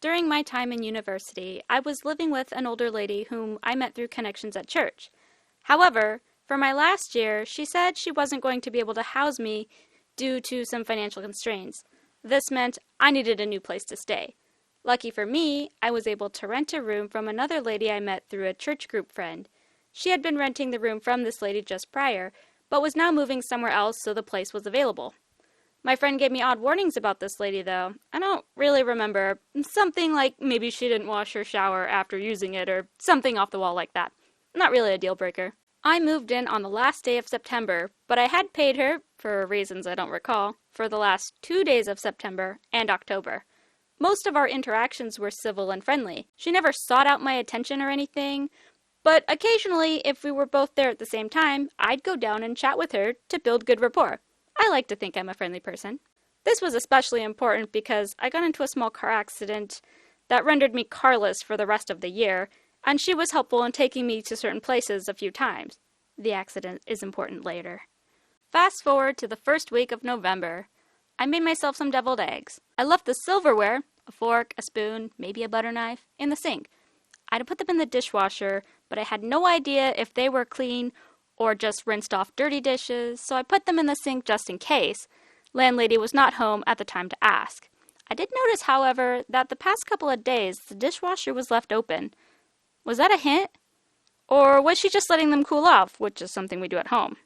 During my time in university, I was living with an older lady whom I met through connections at church. However, for my last year, she said she wasn't going to be able to house me due to some financial constraints. This meant I needed a new place to stay. Lucky for me, I was able to rent a room from another lady I met through a church group friend. She had been renting the room from this lady just prior, but was now moving somewhere else, so the place was available. My friend gave me odd warnings about this lady, though. I don't really remember. Something like maybe she didn't wash her shower after using it, or something off the wall like that. Not really a deal breaker. I moved in on the last day of September, but I had paid her, for reasons I don't recall, for the last 2 days of September and October. Most of our interactions were civil and friendly. She never sought out my attention or anything, but occasionally, if we were both there at the same time, I'd go down and chat with her to build good rapport. I like to think I'm a friendly person. This was especially important because I got into a small car accident that rendered me carless for the rest of the year, and she was helpful in taking me to certain places a few times. The accident is important later. Fast forward to the first week of November. I made myself some deviled eggs. I left the silverware, a fork, a spoon, maybe a butter knife, in the sink. I'd put them in the dishwasher, but I had no idea if they were clean or just rinsed off dirty dishes, so I put them in the sink just in case. Landlady was not home at the time to ask. I did notice, however, that the past couple of days the dishwasher was left open. Was that a hint? Or was she just letting them cool off, which is something we do at home?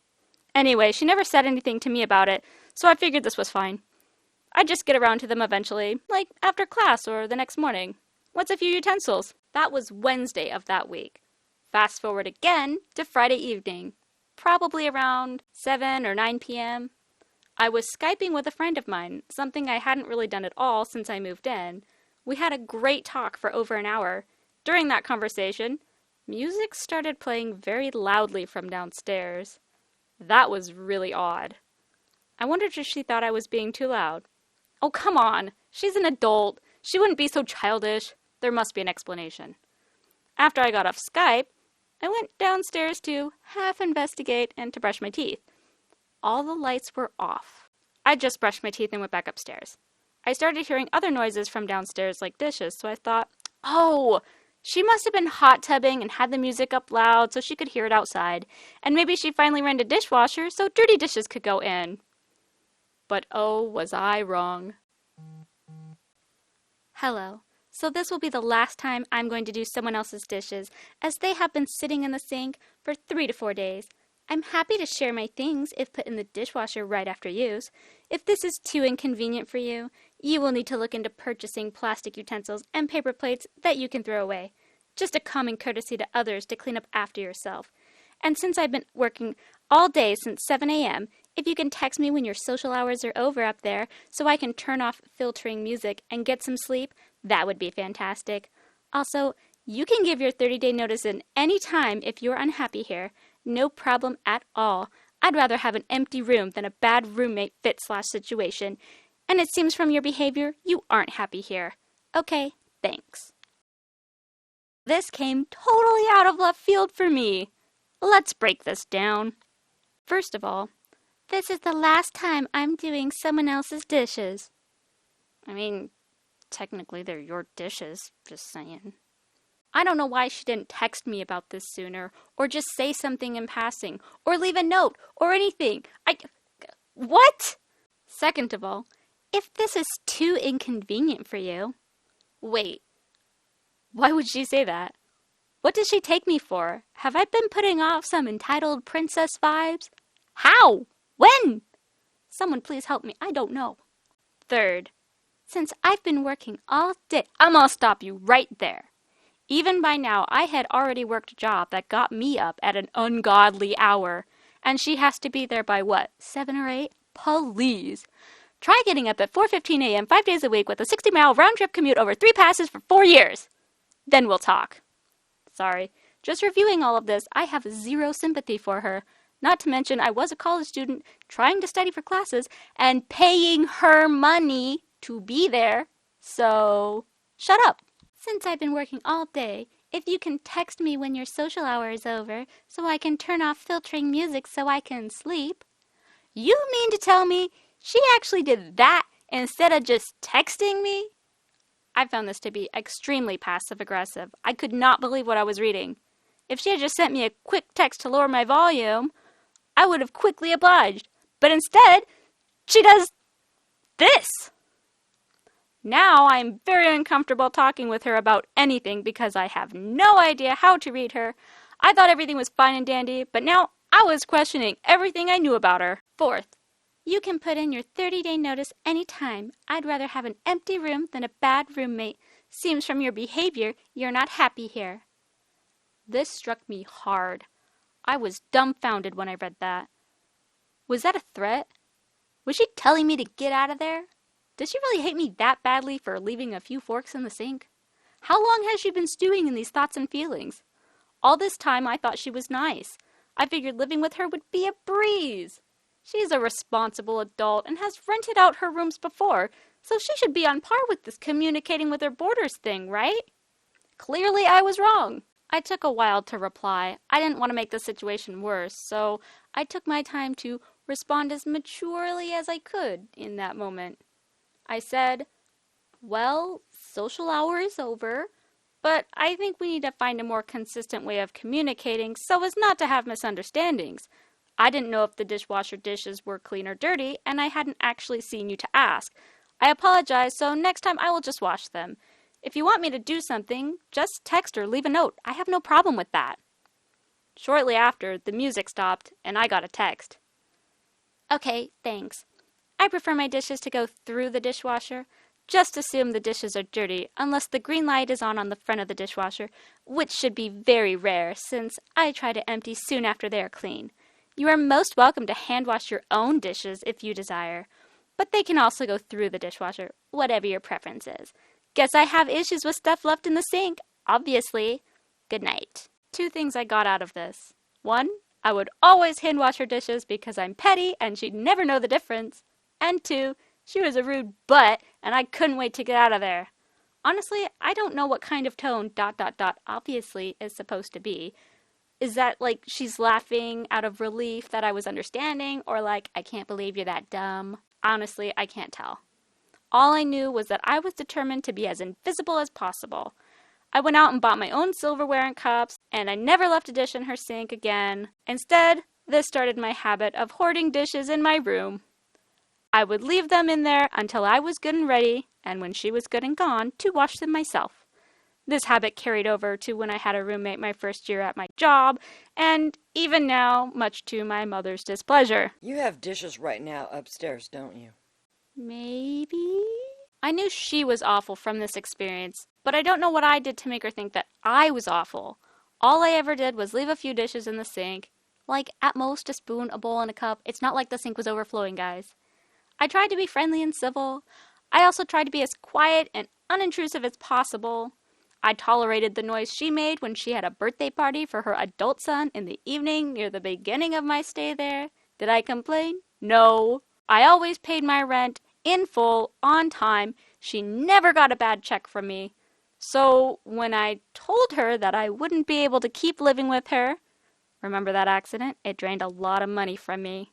Anyway, she never said anything to me about it, so I figured this was fine. I'd just get around to them eventually, like after class or the next morning. What's a few utensils? That was Wednesday of that week. Fast forward again to Friday evening, probably around 7 or 9 p.m. I was Skyping with a friend of mine, something I hadn't really done at all since I moved in. We had a great talk for over an hour. During that conversation, music started playing very loudly from downstairs. That was really odd. I wondered if she thought I was being too loud. Oh, come on! She's an adult. She wouldn't be so childish. There must be an explanation. After I got off Skype, I went downstairs to half investigate and to brush my teeth. All the lights were off. I just brushed my teeth and went back upstairs. I started hearing other noises from downstairs like dishes, so I thought, oh, she must have been hot tubbing and had the music up loud so she could hear it outside, and maybe she finally ran a dishwasher so dirty dishes could go in. But oh, was I wrong. Hello. So this will be the last time I'm going to do someone else's dishes, as they have been sitting in the sink for 3 to 4 days. I'm happy to share my things if put in the dishwasher right after use. If this is too inconvenient for you, you will need to look into purchasing plastic utensils and paper plates that you can throw away. Just a common courtesy to others to clean up after yourself. And since I've been working all day since 7 a.m., if you can text me when your social hours are over up there so I can turn off filtering music and get some sleep, that would be fantastic. Also, you can give your 30-day notice in any time if you're unhappy here. No problem at all. I'd rather have an empty room than a bad roommate fit/situation. And it seems from your behavior, you aren't happy here. Okay, thanks. This came totally out of left field for me. Let's break this down. First of all, this is the last time I'm doing someone else's dishes. I mean, technically they're your dishes, just saying. I don't know why she didn't text me about this sooner, or just say something in passing, or leave a note, or anything. What? Second of all, if this is too inconvenient for you... Wait, why would she say that? What does she take me for? Have I been putting off some entitled princess vibes? How? When? Someone please help me, I don't know. Third, since I've been working all day... I'm gonna stop you right there. Even by now, I had already worked a job that got me up at an ungodly hour. And she has to be there by what, 7 or 8? Please. Try getting up at 4:15 a.m. 5 days a week with a 60-mile round-trip commute over 3 passes for 4 years. Then we'll talk. Sorry. Just reviewing all of this, I have zero sympathy for her. Not to mention, I was a college student trying to study for classes and paying her money to be there. So, shut up. Since I've been working all day, if you can text me when your social hour is over so I can turn off filtering music so I can sleep. You mean to tell me she actually did that instead of just texting me? I found this to be extremely passive-aggressive. I could not believe what I was reading. If she had just sent me a quick text to lower my volume, I would have quickly obliged. But instead, she does this. Now I am very uncomfortable talking with her about anything because I have no idea how to read her. I thought everything was fine and dandy, but now I was questioning everything I knew about her. Fourth, you can put in your 30-day notice anytime. I'd rather have an empty room than a bad roommate. Seems from your behavior you're not happy here. This struck me hard. I was dumbfounded when I read that. Was that a threat? Was she telling me to get out of there? Did she really hate me that badly for leaving a few forks in the sink? How long has she been stewing in these thoughts and feelings? All this time I thought she was nice. I figured living with her would be a breeze. She's a responsible adult and has rented out her rooms before, so she should be on par with this communicating with her boarders thing, right? Clearly I was wrong. I took a while to reply. I didn't want to make the situation worse, so I took my time to respond as maturely as I could in that moment. I said, well, social hour is over, but I think we need to find a more consistent way of communicating so as not to have misunderstandings. I didn't know if the dishwasher dishes were clean or dirty, and I hadn't actually seen you to ask. I apologize, so next time I will just wash them. If you want me to do something, just text or leave a note. I have no problem with that. Shortly after, the music stopped, and I got a text. Okay, thanks. I prefer my dishes to go through the dishwasher. Just assume the dishes are dirty, unless the green light is on the front of the dishwasher, which should be very rare, since I try to empty soon after they are clean. You are most welcome to hand wash your own dishes if you desire, but they can also go through the dishwasher, whatever your preference is. Guess I have issues with stuff left in the sink, obviously. Good night. 2 things I got out of this. 1, I would always hand wash her dishes because I'm petty and she'd never know the difference. And 2, she was a rude butt and I couldn't wait to get out of there. Honestly, I don't know what kind of tone ... obviously is supposed to be. Is that like she's laughing out of relief that I was understanding, or like, I can't believe you're that dumb? Honestly, I can't tell. All I knew was that I was determined to be as invisible as possible. I went out and bought my own silverware and cups, and I never left a dish in her sink again. Instead, this started my habit of hoarding dishes in my room. I would leave them in there until I was good and ready, and when she was good and gone, to wash them myself. This habit carried over to when I had a roommate my first year at my job, and even now, much to my mother's displeasure. You have dishes right now upstairs, don't you? Maybe? I knew she was awful from this experience, but I don't know what I did to make her think that I was awful. All I ever did was leave a few dishes in the sink. Like, at most, a spoon, a bowl, and a cup. It's not like the sink was overflowing, guys. I tried to be friendly and civil. I also tried to be as quiet and unintrusive as possible. I tolerated the noise she made when she had a birthday party for her adult son in the evening near the beginning of my stay there. Did I complain? No. I always paid my rent in full, on time. She never got a bad check from me. So when I told her that I wouldn't be able to keep living with her, remember that accident? It drained a lot of money from me.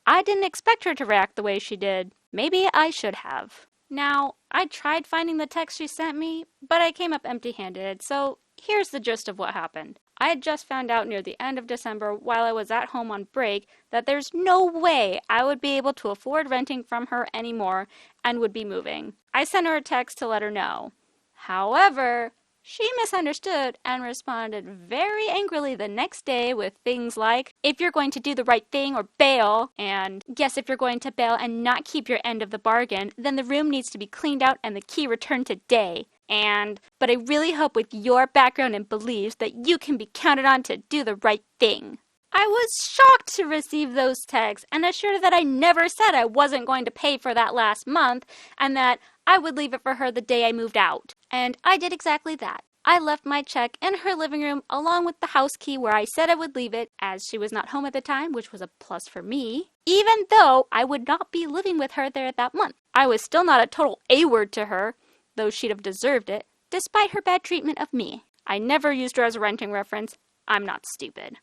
I didn't expect her to react the way she did. Maybe I should have. Now, I tried finding the text she sent me, but I came up empty-handed, so here's the gist of what happened. I had just found out near the end of December while I was at home on break that there's no way I would be able to afford renting from her anymore and would be moving. I sent her a text to let her know. However, she misunderstood and responded very angrily the next day with things like, if you're going to do the right thing or bail, and yes, if you're going to bail and not keep your end of the bargain, then the room needs to be cleaned out and the key returned today. And, but I really hope with your background and beliefs that you can be counted on to do the right thing. I was shocked to receive those texts and assured her that I never said I wasn't going to pay for that last month and that I would leave it for her the day I moved out. And I did exactly that. I left my check in her living room along with the house key where I said I would leave it, as she was not home at the time, which was a plus for me, even though I would not be living with her there that month. I was still not a total A-word to her, though she'd have deserved it, despite her bad treatment of me. I never used her as a renting reference. I'm not stupid.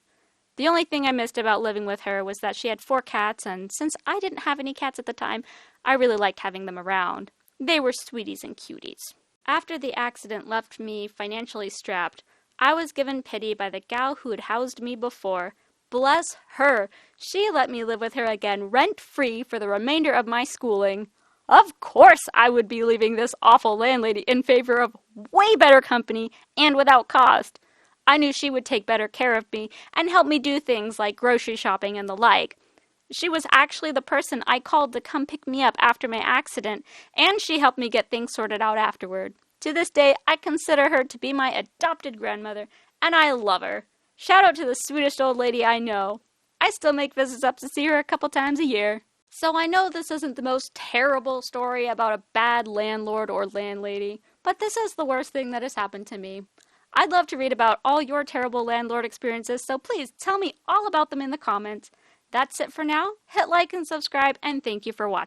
The only thing I missed about living with her was that she had 4 cats, and since I didn't have any cats at the time, I really liked having them around. They were sweeties and cuties. After the accident left me financially strapped, I was given pity by the gal who had housed me before. Bless her! She let me live with her again rent-free for the remainder of my schooling. Of course I would be leaving this awful landlady in favor of way better company and without cost. I knew she would take better care of me and help me do things like grocery shopping and the like. She was actually the person I called to come pick me up after my accident, and she helped me get things sorted out afterward. To this day, I consider her to be my adopted grandmother, and I love her. Shout out to the sweetest old lady I know. I still make visits up to see her a couple times a year. So I know this isn't the most terrible story about a bad landlord or landlady, but this is the worst thing that has happened to me. I'd love to read about all your terrible landlord experiences, so please tell me all about them in the comments. That's it for now. Hit like and subscribe, and thank you for watching.